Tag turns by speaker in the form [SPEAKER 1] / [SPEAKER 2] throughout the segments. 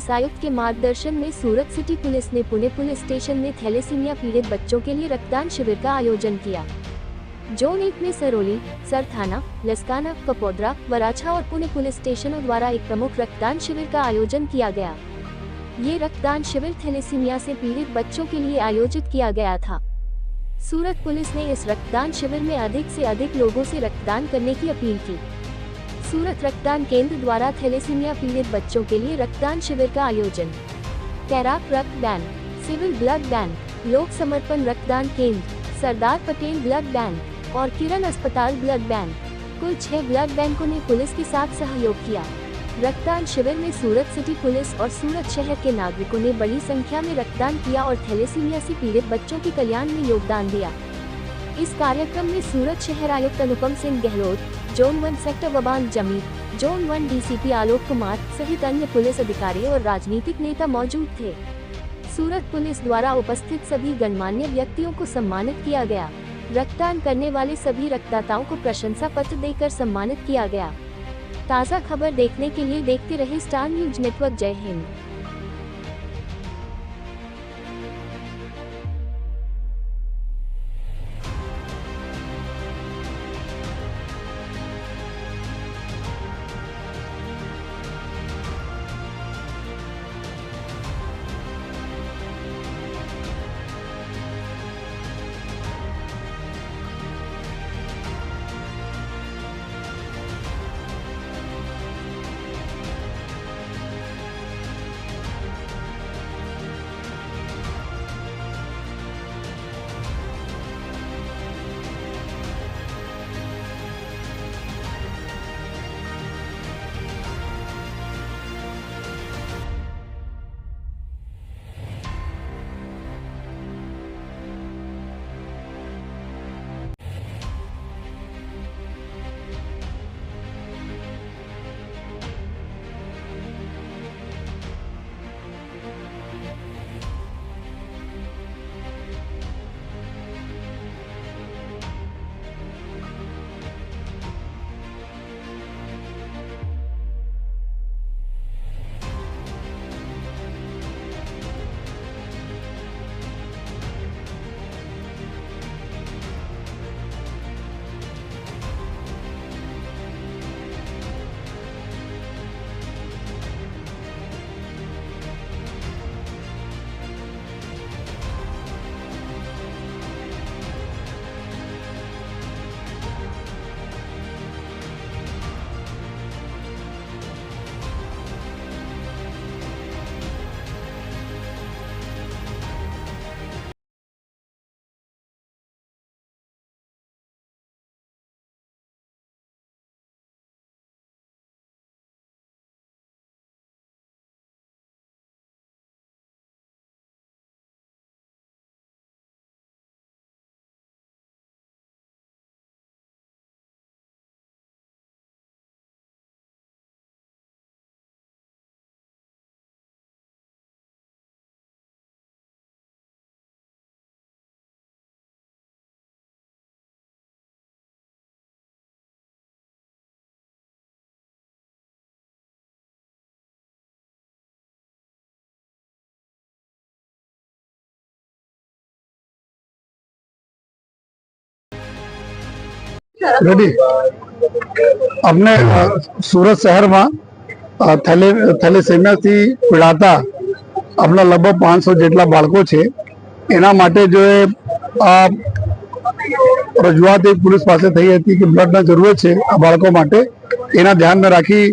[SPEAKER 1] Police आयुक्त के मार्गदर्शन में सूरत सिटी पुलिस ने पुणे पुलिस स्टेशन में थैलेसीमिया पीड़ित बच्चों के लिए रक्तदान शिविर का आयोजन किया। जोन 1 में सरोली, सरथाना, लस्काना, कपोद्रा, वराछा और पुणे पुलिस स्टेशनों द्वारा एक प्रमुख रक्तदान शिविर का आयोजन किया गया। ये रक्तदान शिविर थैलेसीमिया से पीड़ित बच्चों के लिए आयोजित किया गया था। सूरत पुलिस ने इस रक्तदान शिविर में अधिक से अधिक लोगों से रक्तदान करने की अपील की। सूरत रक्तदान केंद्र द्वारा थैलेसीमिया पीड़ित बच्चों के लिए रक्तदान शिविर का आयोजन। कैराक रक्त बैंक, सिविल ब्लड बैंक, लोक समर्पण रक्तदान केंद्र, सरदार पटेल ब्लड बैंक और किरण अस्पताल ब्लड बैंक, कुल 6 ब्लड बैंकों ने पुलिस के साथ सहयोग किया। रक्तदान शिविर में सूरत सिटी पुलिस और सूरत शहर के नागरिकों ने बड़ी संख्या में रक्तदान किया और थैलेसीमिया से पीड़ित बच्चों के कल्याण में योगदान दिया। इस कार्यक्रम में सूरत शहर आयुक्त अनुपम सिंह गहलोत, जोन 1 सेक्टर वबान जमीर, जोन 1 डीसीपी आलोक कुमार सहित अन्य पुलिस अधिकारी और राजनीतिक नेता मौजूद थे। सूरत पुलिस द्वारा उपस्थित सभी गणमान्य व्यक्तियों को सम्मानित किया गया। रक्तदान करने वाले सभी रक्तदाताओं को प्रशंसा पत्र देकर सम्मानित किया गया। ताज़ा खबर देखने के लिए देखते रहे स्टार न्यूज नेटवर्क। जय हिंद।
[SPEAKER 2] રેડી અમને સુરત શહેરમાં થેલેસેમિયાથી પીડાતા આપણા લગભગ 500 જેટલા બાળકો છે। એના માટે જો રજૂઆત એક પોલીસ પાસે થઈ હતી કે બ્લડની જરૂરત છે આ બાળકો માટે, એના ધ્યાનમાં રાખી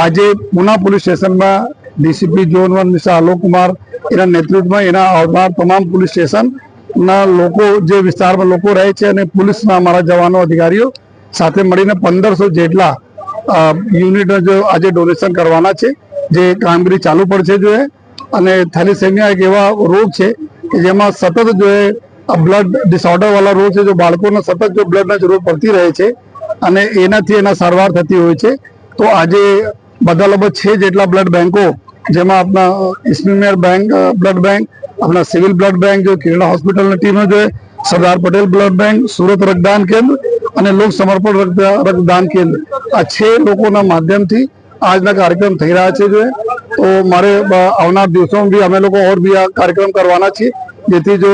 [SPEAKER 2] આજે પુના પોલીસ સ્ટેશનમાં DCP zone 1 mister Alok Kumar એના નેતૃત્વમાં એના આવનાર તમામ પોલીસ સ્ટેશનના લોકો જે વિસ્તારમાં લોકો રહે છે અને પોલીસના અમારા જવાનો અધિકારીઓ સાથે મળીને 1500 જેટલા યુનિટનો જો આજે ડોનેશન કરવાના છે, જે કામગીરી ચાલુ પડશે જો અને થેલેસેમિયા એક એવા રોગ છે કે જેમાં સતત જો બ્લડ ડિસઓર્ડર વાળા રોગ છે, જો બાળકોને સતત જો બ્લડની જરૂર પડતી રહે છે અને એનાથી એના સારવાર થતી હોય છે। તો આજે બધા લગભગ 6 જેટલા બ્લડ બેંકો, જેમાં આપણા ઇસ્મીમેર बैंक ब्लड बैंक, अपना सिविल ब्लड बैंक जो किरण हॉस्पिटल टीम जो है, सरदार पटेल ब्लड बैंक, सूरत रक्तदान केंद्र અને લોક સમર્પણ રક્તદાન કેન્દ્ર, આ 6 લોકોના માધ્યમથી આજના કાર્યક્રમ થઈ રહ્યા છે। જો તો મારે આવનાર દિવસોમાં બી અમે લોકો ઓર બી આ કાર્યક્રમ કરવાના છીએ, જેથી જો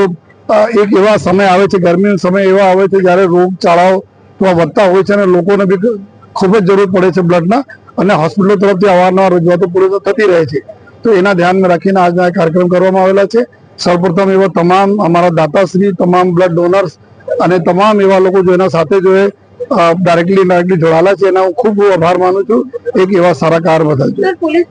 [SPEAKER 2] એક એવા સમય આવે છે, ગરમીનો સમય એવા આવે છે જ્યારે રોગચાળાઓ વધતા હોય છે અને લોકોને બી ખૂબ જ જરૂર પડે છે બ્લડના, અને હોસ્પિટલો તરફથી અવારનવાર રજૂઆતો પૂરી થતી રહે છે. તો એના ધ્યાનમાં રાખીને આજના કાર્યક્રમ કરવામાં આવેલા છે. સૌપ્રથમ એવા તમામ અમારા દાતાશ્રી, તમામ બ્લડ ડોનર્સ અને તમામ એવા લોકો જો એના સાથે જો ડાયરેક્ટલી જોડાયેલા છે એના હું ખૂબ આભાર માનું છું, એક એવા સારા કાર્ય બદલ.